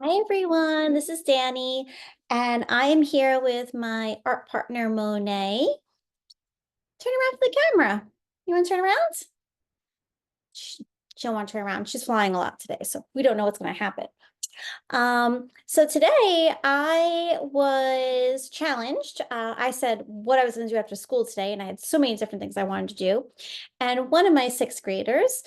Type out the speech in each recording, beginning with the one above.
Hi everyone, this is Danny, and I am here with my art partner Monet. Turn around for the camera. You want to turn around? She, she don't want to turn around. She's flying a lot today, so we don't know what's going to happen. So today I was challenged. I said what I was going to do after school today, and I had so many different things I wanted to do. And one of my sixth graders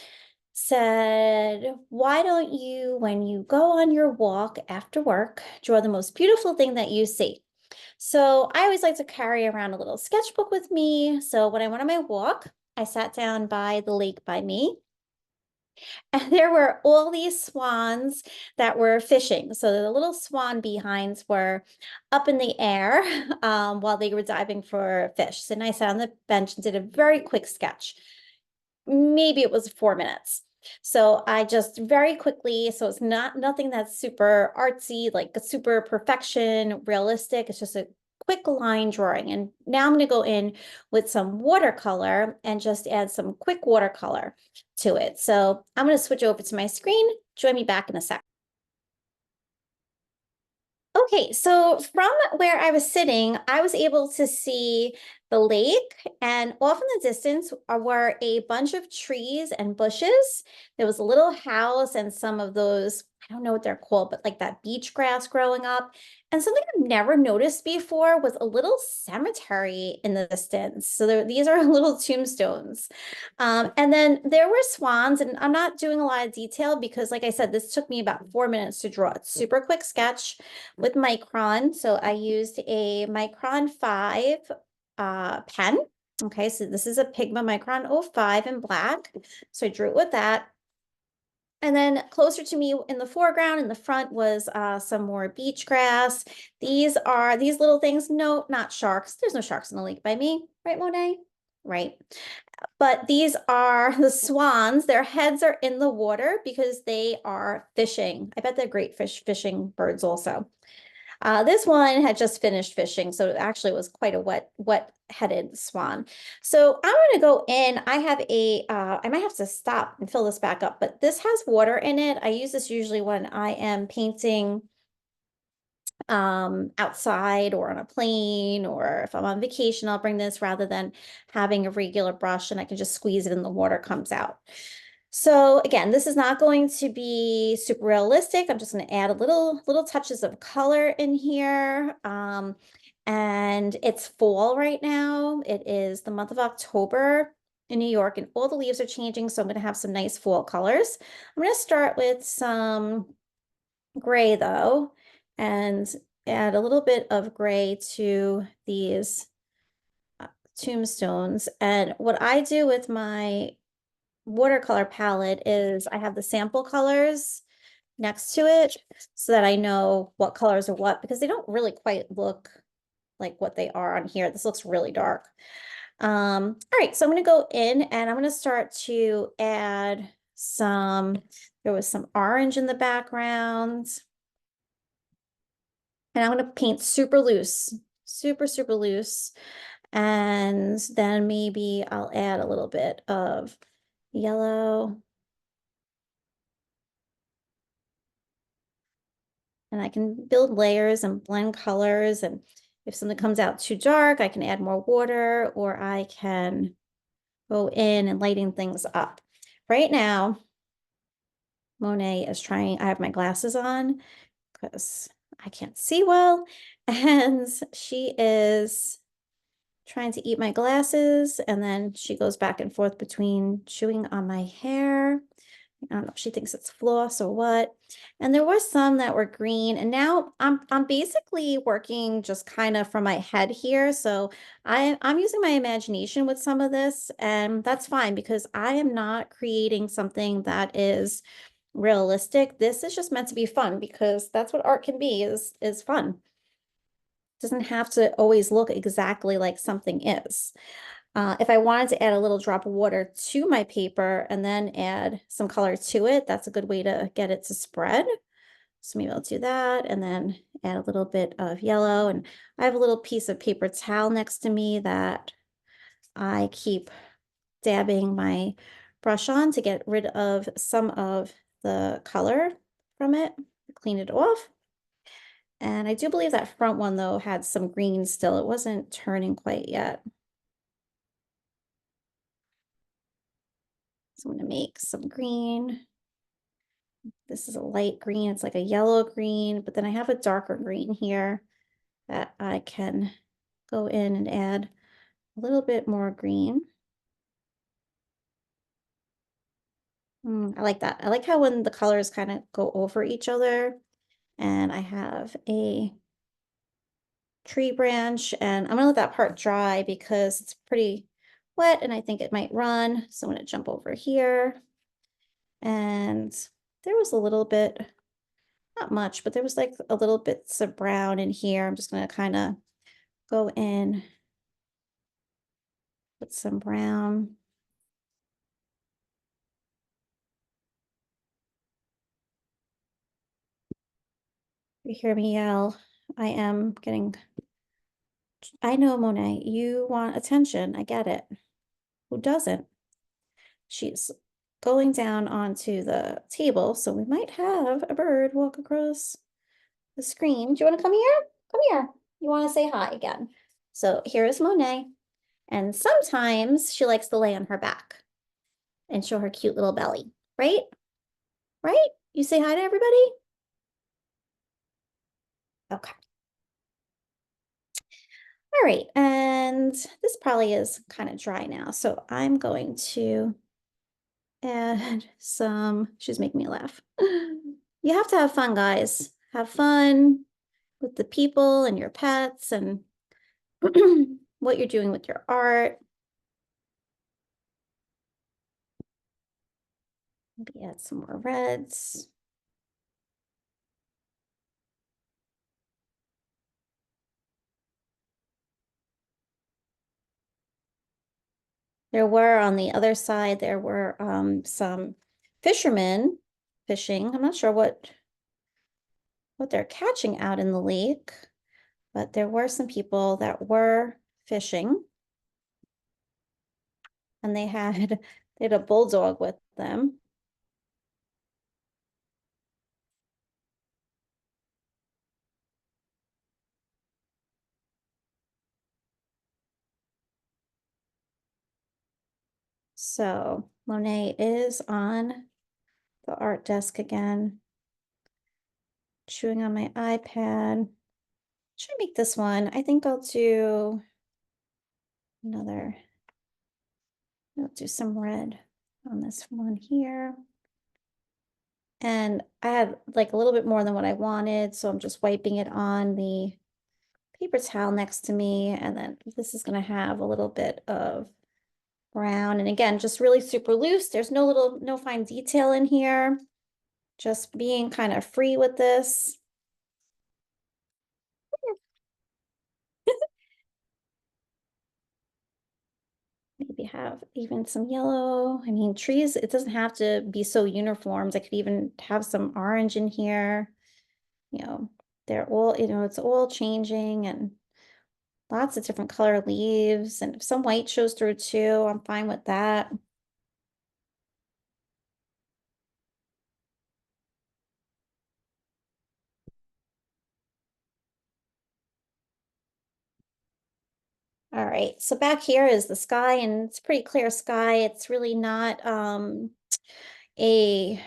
said, why don't you, when you go on your walk after work, draw the most beautiful thing that you see? So I always like to carry around a little sketchbook with me. So when I went on my walk, I sat down by the lake by me, and there were all these swans that were fishing. So the little swan behinds were up in the air while they were diving for fish. So I sat on the bench and did a very quick sketch. Maybe it was 4 minutes. So I just very quickly, so it's not nothing that's super artsy, like a super perfection, realistic. It's just a quick line drawing. And now I'm going to go in with some watercolor and just add some quick watercolor to it. So I'm going to switch over to my screen. Join me back in a sec. Okay, so from where I was sitting, I was able to see the lake, and off in the distance were a bunch of trees and bushes. There was a little house and some of those, I don't know what they're called, but like that beach grass growing up. And something I've never noticed before was a little cemetery in the distance. So these are little tombstones. And then there were swans, and I'm not doing a lot of detail because, like I said, this took me about 4 minutes to draw. It's super quick sketch with Micron. So I used a Micron 5 pen. Okay, so this is a Pigma Micron 05 in black. So I drew it with that. And then closer to me in the foreground, in the front was some more beach grass. These are these little things. No, not sharks. There's no sharks in the lake by me, right, Monet? Right. But these are the swans. Their heads are in the water because they are fishing. I bet they're great fishing birds also. This one had just finished fishing, so it actually was quite a wet-headed swan. So I'm going to go in. I have I might have to stop and fill this back up, but this has water in it. I use this usually when I am painting outside or on a plane, or if I'm on vacation, I'll bring this rather than having a regular brush, and I can just squeeze it and the water comes out. So again, this is not going to be super realistic. I'm just going to add a little touches of color in here. And it's fall right now. It is the month of October in New York, and all the leaves are changing. So I'm going to have some nice fall colors. I'm going to start with some gray though, and add a little bit of gray to these tombstones. And what I do with my watercolor palette is I have the sample colors next to it so that I know what colors are what, because they don't really quite look like what they are on here. This looks really dark. All right, so I'm going to go in and I'm going to start to add there was some orange in the background. And I'm going to paint super loose, super loose. And then maybe I'll add a little bit of yellow. And I can build layers and blend colors. And if something comes out too dark, I can add more water, or I can go in and lighten things up. Right now, Monet is trying, I have my glasses on because I can't see well. And she is trying to eat my glasses, and then she goes back and forth between chewing on my hair. I don't know if she thinks it's floss or what. And there were some that were green, and now I'm basically working just kind of from my head here. So I'm using my imagination with some of this, and that's fine because I am not creating something that is realistic. This is just meant to be fun because that's what art can be, is fun. Doesn't have to always look exactly like something is. If I wanted to add a little drop of water to my paper and then add some color to it, that's a good way to get it to spread. So maybe I'll do that and then add a little bit of yellow. And I have a little piece of paper towel next to me that I keep dabbing my brush on to get rid of some of the color from it. clean it off. And I do believe that front one though had some green still. It wasn't turning quite yet. So I'm gonna make some green. This is a light green. It's like a yellow green, but then I have a darker green here that I can go in and add a little bit more green. I like that. I like how when the colors kind of go over each other. And I have a tree branch, and I'm gonna let that part dry because it's pretty wet and I think it might run. So I'm gonna jump over here. And there was a little bit, not much, but there was like a little bits of brown in here. I'm just gonna kind of go in with some brown. You hear me yell. I am getting, I know, Monet, you want attention. I get it. Who doesn't? She's going down onto the table, so we might have a bird walk across the screen. Do you want to come here? Come here. You want to say hi again. So here is Monet. And sometimes she likes to lay on her back and show her cute little belly, right? Right? You say hi to everybody? Okay. All right, and this probably is kind of dry now, so I'm going to add some, she's making me laugh. You have to have fun, guys. Have fun with the people and your pets and what you're doing with your art. Maybe add some more reds. There were on the other side, there were some fishermen fishing. I'm not sure what they're catching out in the lake, but there were some people that were fishing, and they had a bulldog with them. So Monet is on the art desk again, chewing on my iPad. Should I make this one? I think I'll do another, I'll do some red on this one here. And I had like a little bit more than what I wanted, so I'm just wiping it on the paper towel next to me. And then this is gonna have a little bit of brown. And again, just really super loose. There's no fine detail in here. Just being kind of free with this. Maybe have even some yellow. I mean, trees, it doesn't have to be so uniform. I could even have some orange in here. You know, they're all, it's all changing and lots of different color leaves. And if some white shows through too, I'm fine with that. All right, so back here is the sky, and it's pretty clear sky. It's really not a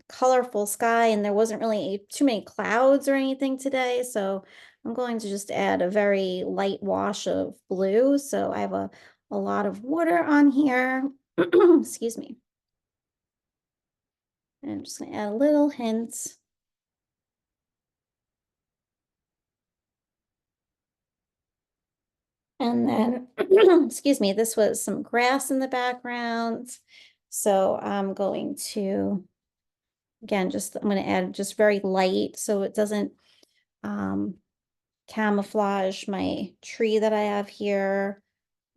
colorful sky, and there wasn't really too many clouds or anything today. So I'm going to just add a very light wash of blue. So I have a lot of water on here. Excuse me. And I'm just gonna add a little hint. And then, excuse me, this was some grass in the background. So I'm going to, again, I'm going to add just very light so it doesn't camouflage my tree that I have here.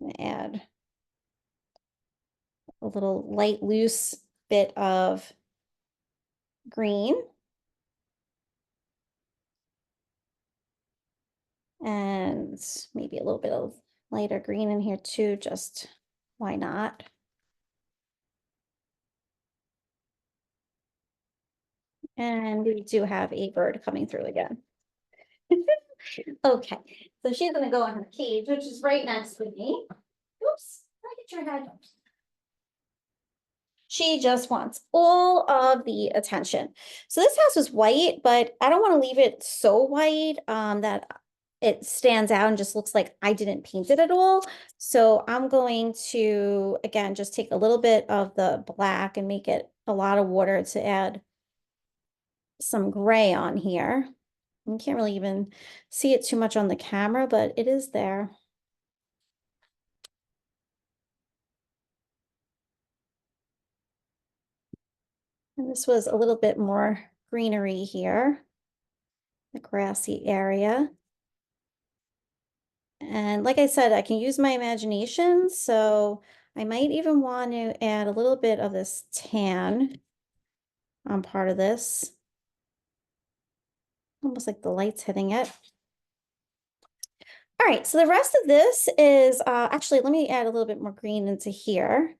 I'm gonna add a little light, loose bit of green. And maybe a little bit of lighter green in here too, just why not? And we do have a bird coming through again. Okay, so she's gonna go in her cage, which is right next to me. Oops, get your head. She just wants all of the attention. So this house is white, but I don't want to leave it so white that it stands out and just looks like I didn't paint it at all. So I'm going to, again, just take a little bit of the black and make it a lot of water to add some gray on here. You can't really even see it too much on the camera, but it is there. And this was a little bit more greenery here, the grassy area. And like I said, I can use my imagination, so I might even want to add a little bit of this tan on part of this. Almost like the light's hitting it. All right, so the rest of this is, actually, let me add a little bit more green into here.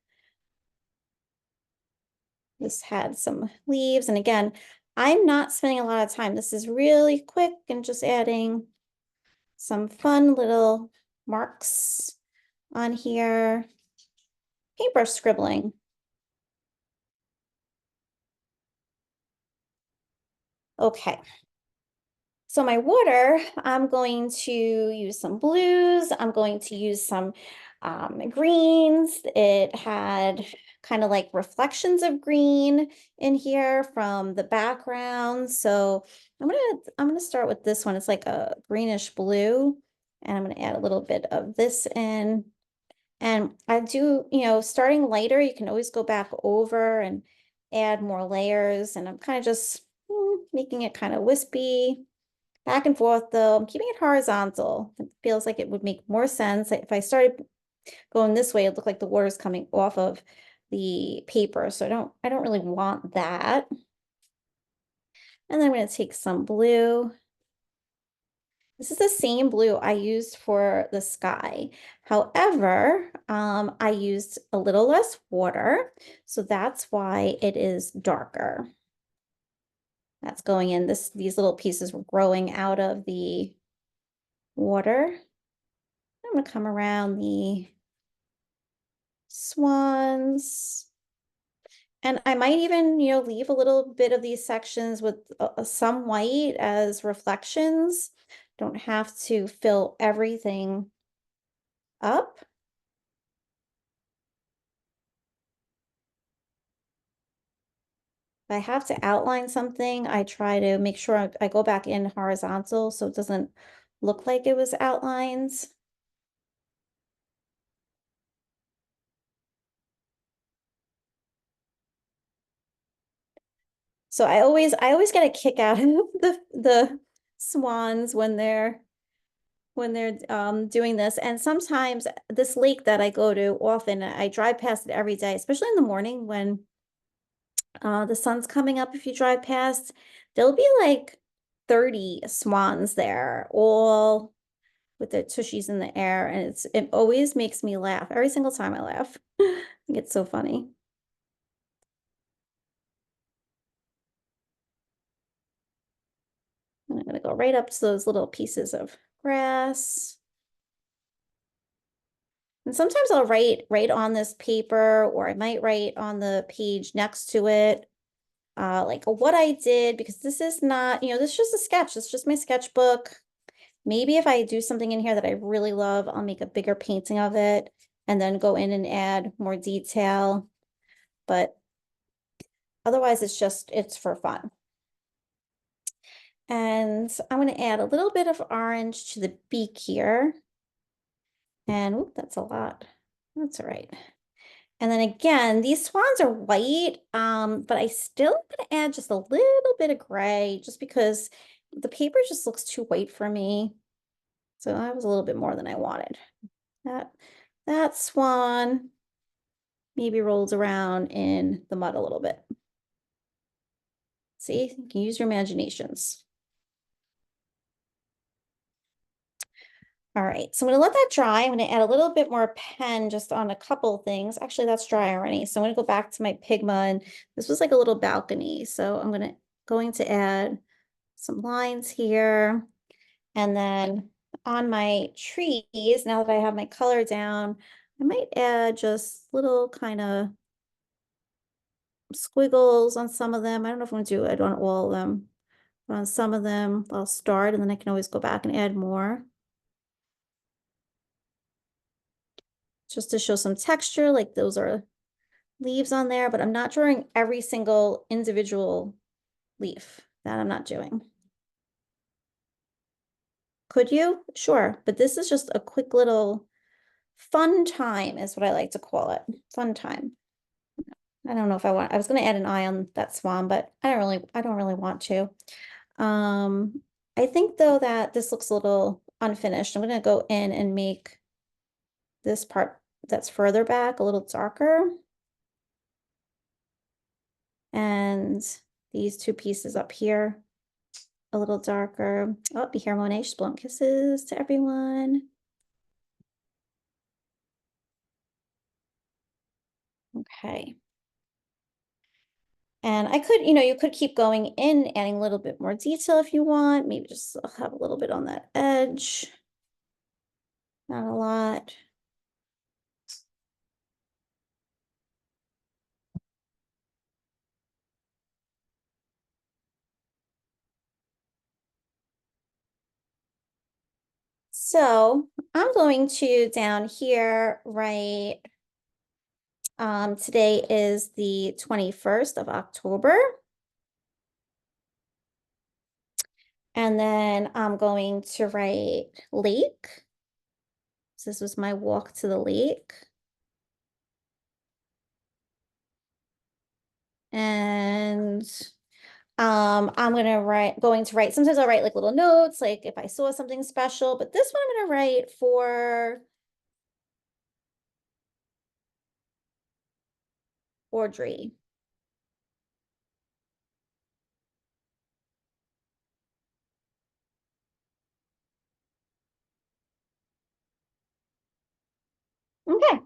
This had some leaves, and again, I'm not spending a lot of time. This is really quick and just adding some fun little marks on here. Paintbrush scribbling. Okay. So my water, I'm going to use some blues. I'm going to use some greens. It had kind of like reflections of green in here from the background. So I'm gonna start with this one. It's like a greenish blue, and I'm gonna add a little bit of this in. And I do, starting lighter, you can always go back over and add more layers. And I'm kind of just making it kind of wispy. Back and forth though, I'm keeping it horizontal. It feels like it would make more sense. If I started going this way, it'd look like the water's coming off of the paper. So I don't really want that. And then I'm going to take some blue. This is the same blue I used for the sky. However, I used a little less water. So that's why it is darker. That's going in. These little pieces were growing out of the water. I'm going to come around the swans. And I might even, leave a little bit of these sections with some white as reflections. Don't have to fill everything up. If I have to outline something, I try to make sure I go back in horizontal so it doesn't look like it was outlines. So I always get a kick out of the swans when they're doing this. And sometimes this lake that I go to often, I drive past it every day, especially in the morning when the sun's coming up. If you drive past, there'll be like 30 swans there, all with their tushies in the air, and it always makes me laugh. Every single time I laugh. I think it's so funny. And I'm going to go right up to those little pieces of grass. And sometimes I'll write right on this paper, or I might write on the page next to it, like what I did, because this is not, this is just a sketch. It's just my sketchbook. Maybe if I do something in here that I really love, I'll make a bigger painting of it and then go in and add more detail. But otherwise, it's for fun. And I'm going to add a little bit of orange to the beak here. And whoop, that's a lot. That's all right. And then again, these swans are white, but I still am going to add just a little bit of gray just because the paper just looks too white for me. So that was a little bit more than I wanted. That swan maybe rolls around in the mud a little bit. See, you can use your imaginations. All right, so I'm gonna let that dry. I'm gonna add a little bit more pen just on a couple things. Actually, that's dry already. So I'm gonna go back to my Pigma, and this was like a little balcony. So I'm gonna going to add some lines here. And then on my trees, now that I have my color down, I might add just little kind of squiggles on some of them. I don't know if I'm gonna do it on all of them, but on some of them, I'll start and then I can always go back and add more. Just to show some texture, like those are leaves on there, but I'm not drawing every single individual leaf. That I'm not doing. Could you? Sure, but this is just a quick little fun time is what I like to call it. Fun time. I don't know if I was gonna add an eye on that swan, but I don't really want to. Um, I think though that this looks a little unfinished. I'm gonna go in and make this part that's further back a little darker. And these two pieces up here a little darker. Oh, you hear Monet, she's blowing kisses to everyone. Okay. And I could, you could keep going in, adding a little bit more detail if you want. Maybe just have a little bit on that edge. Not a lot. So I'm going to down here, right? Today is the 21st of October. And then I'm going to write lake. So this was my walk to the lake. And I'm going to write, sometimes I'll write like little notes, like if I saw something special, but this one I'm gonna write for Audrey. Okay.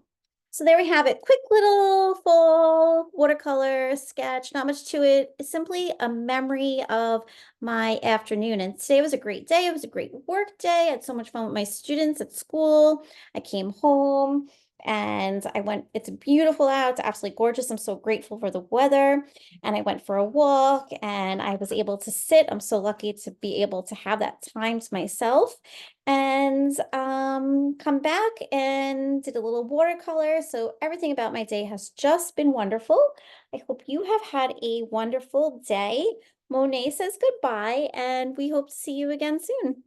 So there we have it. Quick little fall watercolor sketch, not much to it. It's simply a memory of my afternoon. And today was a great day. It was a great work day. I had so much fun with my students at school. I came home and it's beautiful out. It's absolutely gorgeous. I'm so grateful for the weather. And I went for a walk and I was able to sit. I'm so lucky to be able to have that time to myself and come back and did a little watercolor. So everything about my day has just been wonderful. I hope you have had a wonderful day. Monet says goodbye, and we hope to see you again soon.